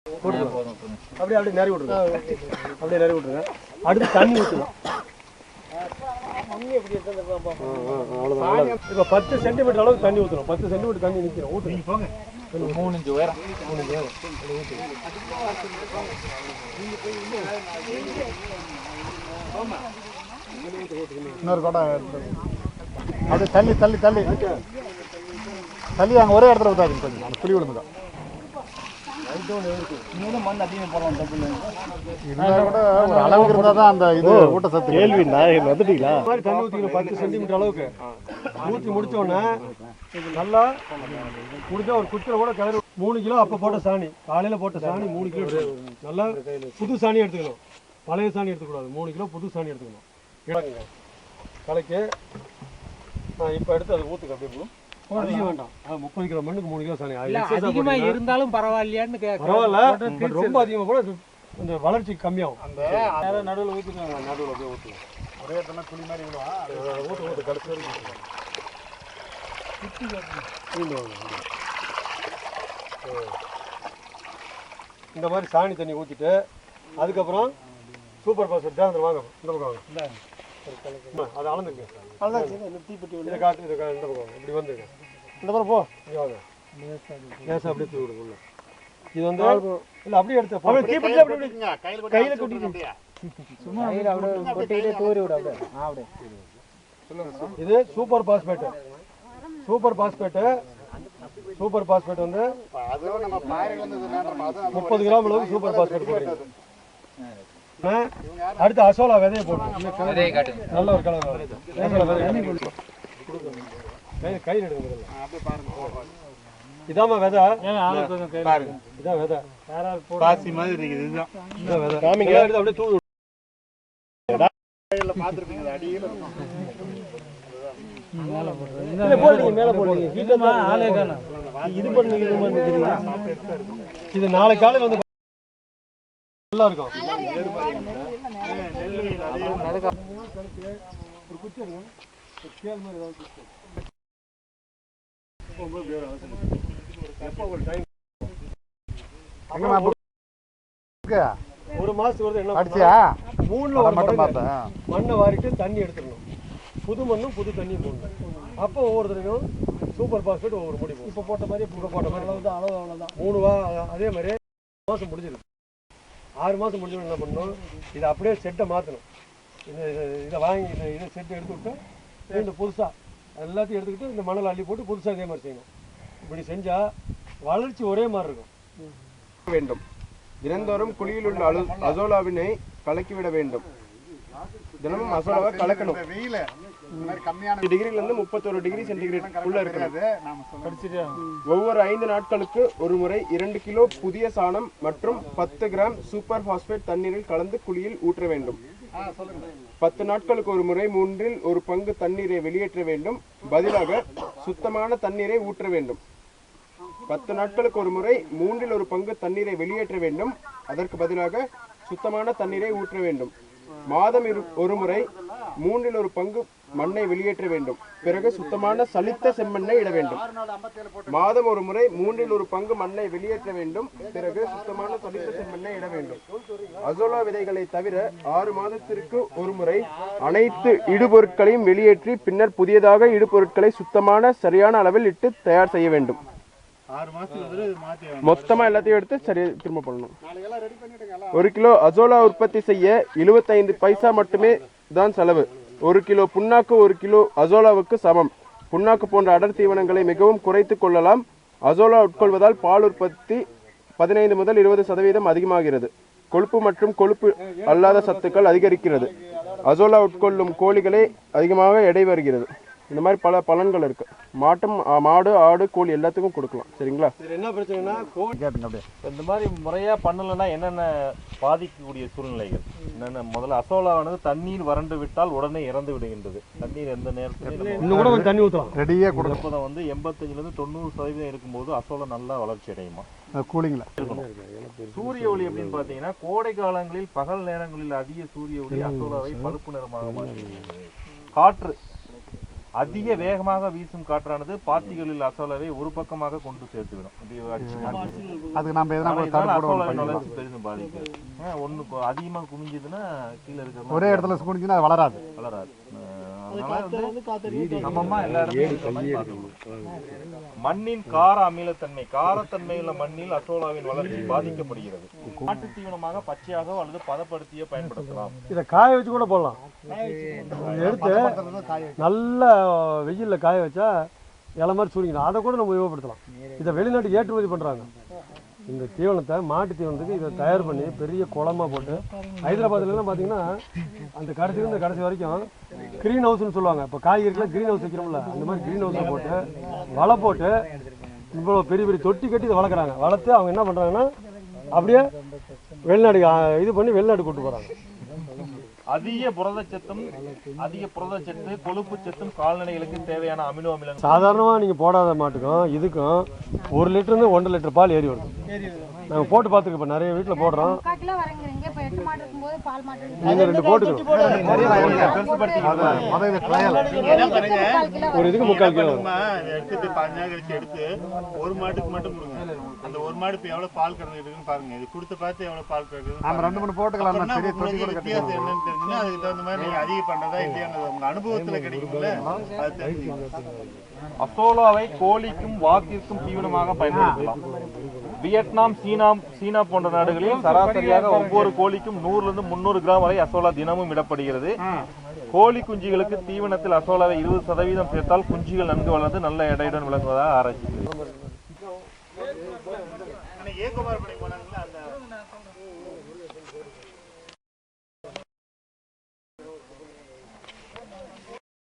அப்படியே அப்படியே நிறைய விட்டுருங்க. அப்படியே நிறைய விட்டுருங்க. அடுத்து தண்ணி ஊற்றணும். இப்போ 10 சென்டிமீட்டர் அளவுக்கு தண்ணி ஊற்றணும். 10 சென்டிமீட்டர் தண்ணி நிற்கிறோம். ஊற்றுங்க போங்க. 3 இன்ச் உயரம். இன்னொரு குடம் அப்படியே தள்ளி தள்ளி தள்ளி தள்ளி அங்கே ஒரே இடத்துல ஊற்றாதீங்க. கொஞ்சம் அந்த புளி விழுந்துடும். மண் அதிகமாக போடலாம். தப்பு இருந்தால் கூட ஒரு அளவுக்கு இருந்தால் தான் அந்த இது ஊட்டச்சத்து. கேள்வி நான் வந்துட்டீங்களா? இந்த மாதிரி தண்ணி ஊற்றிக்கணும் 10 சென்டிமீட்டர் அளவுக்கு. ஊற்றி முடித்தோடனே நல்லா முடிஞ்சா ஒரு குச்சியில் கூட கிளறி 3 கிலோ அப்போ போட்ட சாணி, காலையில் போட்ட சாணி 3 கிலோ நல்லா புது சாணி எடுத்துக்கணும். பழைய சாணி எடுத்துக்கூடாது. 3 கிலோ புது சாணி எடுத்துக்கணும். கலைக்கு இப்போ எடுத்து அதை ஊற்றுக்கு அப்படியே அதிகம் வேண்டாம். 30 கிலோ மண்ணுக்கு 3 கிலோ சாணி அதிகமாக இருந்தாலும் பரவாயில்லையான்னு பரவாயில்ல. ரொம்ப அதிகமாக கூட இந்த வளர்ச்சி கம்மியாகும். அந்த நடுவில் ஊற்றிடுவாங்க. நடுவில் அப்படியே ஊற்றுவோம். ஒரே இடத்துல புளி மாதிரி விடுவான். ஊற்று கடைசி இந்த மாதிரி சாணி தண்ணி ஊற்றிட்டு அதுக்கப்புறம் சூப்பர் பாஸ்பேட் தான் வாங்க. இந்த பக்கம் வாங்க. அதை அளந்துங்க. இதை காட்டு. இதை இந்த பக்கம் இப்படி வந்துருங்க. இந்த பக்கம் போ. இங்கே வாங்க. லேசாக அப்படியே தூவி விடுங்க. இது வந்து இல்லை அப்படியே எடுத்து கையில் கொட்டிட்டு சும்மா கொட்டிட்டு தூரி விட அப்படியே. இது சூப்பர் பாஸ்பேட்டு. சூப்பர் பாஸ்பேட்டு வந்து 30 கிராம் அளவுக்கு சூப்பர் பாஸ்பேட் போடுறீங்க. அடுத்து அசோலா விதையை போடணும். நல்ல ஒரு கலர் கை எடுங்க. இதாம்மா விதை. இதான் விதை. பாசி மாதிரி இருக்குது. இதுதான் இதான் விதை. காமிங்க. அப்படியே தூள் பார்த்துருப்பீங்க. அடியில் மேல போடுறீங்க. இது பண்ணுங்க. இது நாளை காலையில் வந்து நல்லா இருக்கும். ஒரு மாசத்துக்கு என்ன அடிச்சியா? 3ல மட்டும் பார்த்தேன். மண்ணை வாரிட்டு தண்ணி எடுத்துடணும். புது மண்ணும் புது தண்ணியும் போடணும். அப்போ ஒவ்வொரு தடவையும் சூப்பர் பாஸ்பேட் ஒவ்வொரு முடி இப்போ போட்ட மாதிரி அவ்வளோதான் 3 அதே மாதிரி 6 மாதம் முடிஞ்சிருக்கு. 6 மாதம் முடிஞ்சோன்னு என்ன பண்ணணும்? இதை அப்படியே செட்டை மாற்றணும். இதை வாங்கி இதை செட்டை எடுத்து விட்டு மீண்டும் புதுசாக எல்லாத்தையும் எடுத்துக்கிட்டு இந்த மணல் அள்ளி போட்டு புதுசாக இதே மாதிரி செய்யணும். இப்படி செஞ்சால் வளர்ச்சி ஒரே மாதிரி இருக்கும். வேண்டும். தினந்தோறும் குழியில் உள்ள அசோலாவினை கலக்கிவிட வேண்டும். தினமும் அசோலாவை கலக்கணும். டிகிரிலிருந்து 31 டிகிரி சென்டிகிரேட் உள்ள இருக்கிறது. ஒவ்வொரு 5 நாட்களுக்கு ஒரு முறை 2 கிலோ புதிய சாணம் மற்றும் 10 கிராம் சூப்பர் பாஸ்பேட் தண்ணீரில் கலந்து குழியில் ஊற்ற வேண்டும். 10 நாட்களுக்கு ஒரு முறை 1/3 ஒரு பங்கு தண்ணீரை வெளியேற்ற வேண்டும். பதிலாக சுத்தமான தண்ணீரை ஊற்ற வேண்டும். 10 நாட்களுக்கு ஒரு முறை 1/3 ஒரு பங்கு தண்ணீரை வெளியேற்ற வேண்டும். அதற்கு பதிலாக சுத்தமான தண்ணீரை ஊற்ற வேண்டும். மாதம் ஒரு முறை 1/3 ஒரு பங்கு மண்ணை வெளியேற்ற வேண்டும். பிறகு சுத்தமான சலித்த செம்மண்ணை இட வேண்டும். மாதம் ஒரு முறை 1/3 ஒரு பங்கு மண்ணை வெளியேற்ற வேண்டும். பிறகு சுத்தமான சலித்த செம்மண்ணை இட வேண்டும். அசோலா விதைகளை தவிர 6 மாதத்திற்கு ஒரு முறை அனைத்து இடுபொருட்களையும் வெளியேற்றி பின்னர் புதியதாக இடுபொருட்களை சுத்தமான சரியான அளவில் இட்டு தயார் செய்ய வேண்டும். 6 மாசத்துக்கு மொத்தமா எல்லாத்தையும் எடுத்து சரியா திரும்ப பண்ணணும். 1 கிலோ அசோலா உற்பத்தி செய்ய 75 பைசா மட்டுமே தான் செலவு. 1 கிலோ புண்ணாக்கு 1 கிலோ அசோலாவுக்கு சமம். புண்ணாக்கு போன்ற அடர் தீவனங்களை மிகவும் குறைத்து கொள்ளலாம். அசோலா உட்கொள்வதால் பால் உற்பத்தி 15 முதல் 20% அதிகமாகிறது. கொழுப்பு மற்றும் கொழுப்பு அல்லாத சத்துக்கள் அதிகரிக்கிறது. அசோலா உட்கொள்ளும் கோழிகளே அதிகமாக எடை வருகிறது. இந்த மாதிரி பல பலன்கள் இருக்கு. மாடு ஆடு கோழி எல்லாத்துக்கும் கொடுக்கலாம். சரிங்களா? என்ன பிரச்சனைனா இந்த மாதிரி முறையா பண்ணலைன்னா என்னென்ன பாதிக்கக்கூடிய சூழ்நிலைகள் என்னென்ன? முதல்ல அசோலாவானது தண்ணீர் வறண்டு விட்டால் உடனே இறந்து விடுகின்றது. தண்ணீர் எந்த நேரத்தில் இன்னும் கூட தண்ணி ஊற்றலாம். ரெடியாக கொடுக்கும். இப்போதான் வந்து 85லேருந்து 90% இருக்கும்போது அசோலா நல்லா வளர்ச்சி அடையுமா கூலிங்ல இருக்கணும். சூரிய ஒளி அப்படின்னு பார்த்தீங்கன்னா கோடை காலங்களில் பகல் நேரங்களில் அதிக சூரிய ஒளி அசோலாவை பழுப்பு நிறமாக மாற்றுகிறது. காற்று அதிக வேகமாக வீசும் காற்றானது பாத்திகளில் அசோலாவை ஒரு பக்கமாக கொண்டு சேர்த்துவிடும். அதுக்கு நம்ம எதனா அசோலாவின் வளர்ச்சி பெரிதும் பாதிக்கும். ஒண்ணு அதிகமா குமிஞ்சதுன்னா கீழே இருக்கிற ஒரே இடத்துல குனிஞ்சுன்னா அது வளராது. மண்ணின் கார அமிலத்தன்மை, காரத்தன்மையுள்ள மண்ணில் அசோலாவின் வளர்ச்சி பாதிக்கப்படுகிறது. மாட்டு தீவனமாக பச்சையாக அல்லது பதப்படுத்திய பயன்படுத்தலாம். இதை காய வச்சு கூட போடலாம். எடுத்து நல்ல வெயிலில் காய வச்சா இலை மாதிரி சூடிக்கணும். அதை கூட நம்ம உபயோகப்படுத்தலாம். இதை வெளிநாட்டுக்கு ஏற்றுமதி பண்ணுறாங்க. இந்த தீவனத்தை, மாட்டு தீவனத்துக்கு இதை தயார் பண்ணி பெரிய குளமா போட்டு, ஹைதராபாத்லாம் பார்த்தீங்கன்னா அந்த கடைசிலேருந்து கடைசி வரைக்கும் க்ரீன் ஹவுஸ்ன்னு சொல்லுவாங்க. இப்போ காய்கறிக்கெலாம் க்ரீன் ஹவுஸ் வைக்கிறோம்ல, அந்த மாதிரி க்ரீன் ஹவுஸில் போட்டு வலை போட்டு இவ்வளோ பெரிய பெரிய தொட்டி கட்டி இதை வளர்க்குறாங்க. வளர்த்து அவங்க என்ன பண்ணுறாங்கன்னா அப்படியே வெளிநாடு இது பண்ணி வெளிநாடு கூட்டு போகிறாங்க. அதிக புரதச்சத்து, கொழுப்பு சத்தும் கால்நடைகளுக்கு தேவையான அமினோ அமிலம். சாதாரணமாக நீங்கள் போடாத மாட்டுக்கும் இதுக்கும் 1 லிட்டர்னு 1.5 லிட்டர் பால் ஏறி வருது. நாங்கள் போட்டு பார்த்துருக்கோம். இப்போ நிறைய வீட்டில் போடுறோம். நீங்கள் 2 போட்டுக்கணும். ஒரு இதுக்கு 3/4 கிலோ எடுத்துட்டு 5 நாள் கழிச்சு எடுத்து ஒரு மாட்டுக்கு மட்டும் கொடுங்க. அந்த ஒரு மாடு இப்போ எவ்வளோ பால் கறந்துருக்குன்னு பாருங்க. இது கொடுத்து பார்த்து எவ்வளோ பால் கறக்குது. நம்ம 2-3 போட்டுக்கலாம். வித்தியாசம் என்னன்னு தெரிஞ்சுன்னா அதுக்கு தகுந்த மாதிரி நீங்கள் அதிகம் பண்ணுறதா இல்லையானது உங்கள் அனுபவத்தில் கிடைக்கும்ல, அது தெரிஞ்சுக்கணும். அசோலாவை கோழிக்கும் வாக்கிற்கும் தீவனமாக பயன்படுத்தலாம். வியட்நாம், சீனா போன்ற நாடுகளில் சராசரியாக ஒவ்வொரு கோழிக்கும் 100-300 கிராம் வரை அசோலா தினமும் இடப்படுகிறது. கோழி குஞ்சுகளுக்கு தீவனத்தில் அசோலாவை 20% சேர்த்தால் குஞ்சுகள் நன்கு வளர்ந்து நல்ல எடையுடன் விளங்குவதாக ஆராய்ச்சி.